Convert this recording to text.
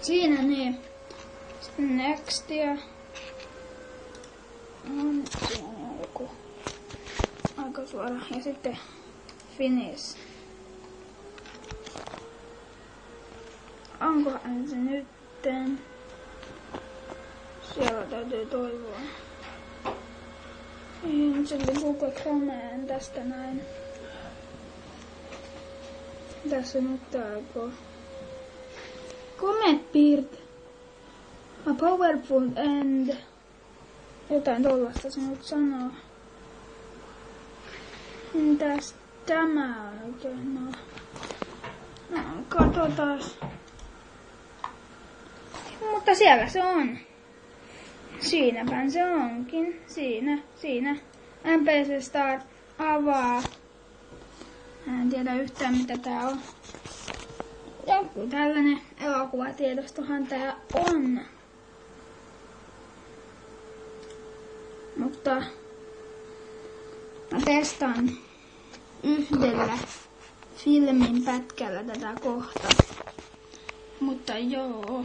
Siinä niin. Sitten next ja... Nyt siinä on joku aika suora. Ja sitten finish. Onkohan se nytten? Siellä täytyy toivoa. Se oli Google Chromeen tästä näin. Tässä nyt aikoo. Comment piirte. A powerful and... Jotain tollasta se nyt sanoo. Mitäs tämä oikein? No katsotaas. Mutta siellä se on. Siinäpä se onkin. Siinä. MPC Start avaa. En tiedä yhtään mitä tää on. Joku tällainen elokuvatiedostohan tää on. Mutta mä testaan yhdellä filmin pätkällä tätä kohtaa. Mutta joo.